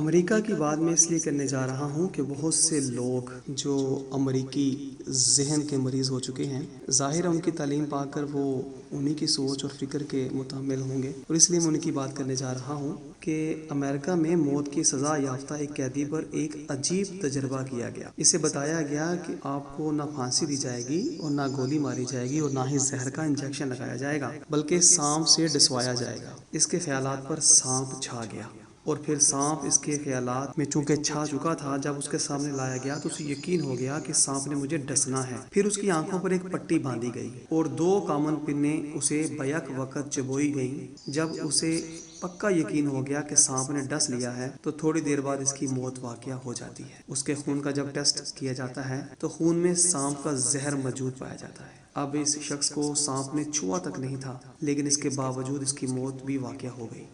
امریکہ کی بات میں اس لیے کرنے جا رہا ہوں کہ بہت سے لوگ جو امریکی ذہن کے مریض ہو چکے ہیں، ظاہر ان کی تعلیم پا کر وہ انہی کی سوچ اور فکر کے متحمل ہوں گے، اور اس لیے میں ان کی بات کرنے جا رہا ہوں کہ امریکہ میں موت کی سزا یافتہ ایک قیدی پر ایک عجیب تجربہ کیا گیا۔ اسے بتایا گیا کہ آپ کو نہ پھانسی دی جائے گی اور نہ گولی ماری جائے گی اور نہ ہی زہر کا انجیکشن لگایا جائے گا، بلکہ سانپ سے ڈسوایا جائے گا۔ اس کے خیالات پر سانپ چھا گیا، اور پھر سانپ اس کے خیالات میں چونکہ چھا چکا تھا، جب اس کے سامنے لایا گیا تو اسے یقین ہو گیا کہ سانپ نے مجھے ڈسنا ہے۔ پھر اس کی آنکھوں پر ایک پٹی باندھی گئی اور 2 کامن پنیں اسے بیک وقت چبوئی گئیں۔ جب اسے پکا یقین ہو گیا کہ سانپ نے ڈس لیا ہے تو تھوڑی دیر بعد اس کی موت واقع ہو جاتی ہے۔ اس کے خون کا جب ٹیسٹ کیا جاتا ہے تو خون میں سانپ کا زہر موجود پایا جاتا ہے۔ اب اس شخص کو سانپ نے چھوا تک نہیں تھا، لیکن اس کے باوجود اس کی موت بھی واقع ہو گئی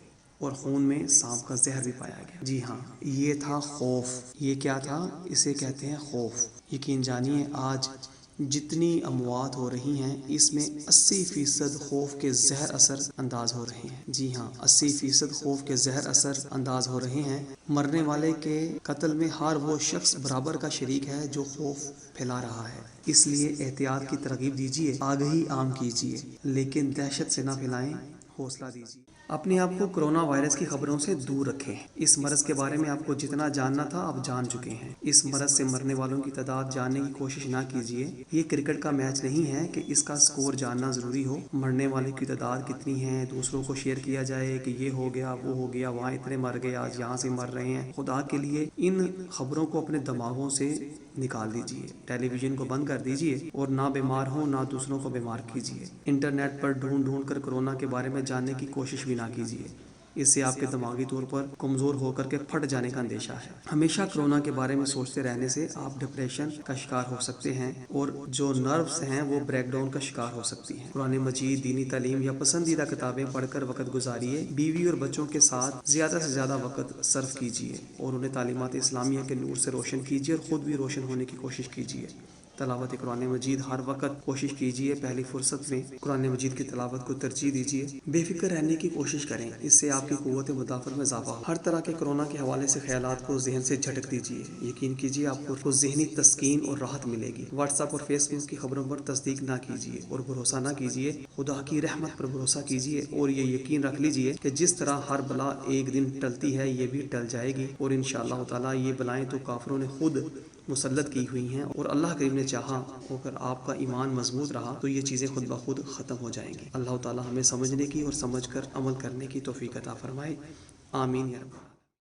اور خون میں سانپ کا زہر بھی پایا گیا۔ جی ہاں، یہ تھا خوف۔ یہ کیا تھا؟ اسے کہتے ہیں خوف۔ یقین جانیے آج جتنی اموات ہو رہی ہیں، اس میں 80% خوف کے زہر اثر انداز ہو رہے ہیں۔ جی ہاں، 80% خوف کے زہر اثر انداز ہو رہے ہیں۔ مرنے والے کے قتل میں ہر وہ شخص برابر کا شریک ہے جو خوف پھیلا رہا ہے۔ اس لیے احتیاط کی ترغیب دیجیے، آگہی عام کیجیے، لیکن دہشت سے نہ پھیلائیں، حوصلہ دیجیے۔ اپنے آپ کو کرونا وائرس کی خبروں سے دور رکھیں۔ اس مرض کے بارے میں آپ کو جتنا جاننا تھا آپ جان چکے ہیں۔ اس مرض سے مرنے والوں کی تعداد جاننے کی کوشش نہ کیجیے۔ یہ کرکٹ کا میچ نہیں ہے کہ اس کا سکور جاننا ضروری ہو۔ مرنے والوں کی تعداد کتنی ہے دوسروں کو شیئر کیا جائے کہ یہ ہو گیا، وہ ہو گیا، وہاں اتنے مر گئے، آج یہاں سے مر رہے ہیں۔ خدا کے لیے ان خبروں کو اپنے دماغوں سے نکال دیجیے، ٹیلی ویژن کو بند کر دیجیے اور نہ بیمار ہوں نہ دوسروں کو بیمار کیجیے۔ انٹرنیٹ پر ڈھونڈ کر کرونا کے بارے میں جاننے کی کوشش بھی نہ کیجیے، اس سے آپ کے دماغی طور پر کمزور ہو کر کے پھٹ جانے کا اندیشہ ہے۔ ہمیشہ کرونا کے بارے میں سوچتے رہنے سے آپ ڈپریشن کا شکار ہو سکتے ہیں اور جو نروس ہیں وہ بریک ڈاؤن کا شکار ہو سکتی ہیں۔ قرآن مجید، دینی تعلیم یا پسندیدہ کتابیں پڑھ کر وقت گزاریے۔ بیوی اور بچوں کے ساتھ زیادہ سے زیادہ وقت صرف کیجیے اور انہیں تعلیمات اسلامیہ کے نور سے روشن کیجیے اور خود بھی روشن ہونے کی کوشش کیجیے۔ تلاوت قرآن مجید ہر وقت کوشش کیجیے، پہلی فرصت میں قرآن مجید کی تلاوت کو ترجیح دیجیے۔ بے فکر رہنے کی کوشش کریں، اس سے آپ کی قوت مدافعت میں اضافہ ہو۔ ہر طرح کے کرونا کے حوالے سے خیالات کو ذہن سے جھٹک دیجیے۔ یقین کیجیے آپ کو ذہنی تسکین اور راحت ملے گی۔ واٹس ایپ اور فیس بک کی خبروں پر تصدیق نہ کیجیے اور بھروسہ نہ کیجیے، خدا کی رحمت پر بھروسہ کیجیے اور یہ یقین رکھ لیجیے کہ جس طرح ہر بلا ایک دن ٹلتی ہے یہ بھی ٹل جائے گی، اور انشاءاللہ تعالی یہ بلائیں تو کافروں نے خود مسلط کی ہوئی ہیں، اور اللہ کریم نے چاہا اگر آپ کا ایمان مضبوط رہا تو یہ چیزیں خود بخود ختم ہو جائیں گی۔ اللہ تعالی ہمیں سمجھنے کی اور سمجھ کر عمل کرنے کی توفیق عطا فرمائے، آمین یا رب۔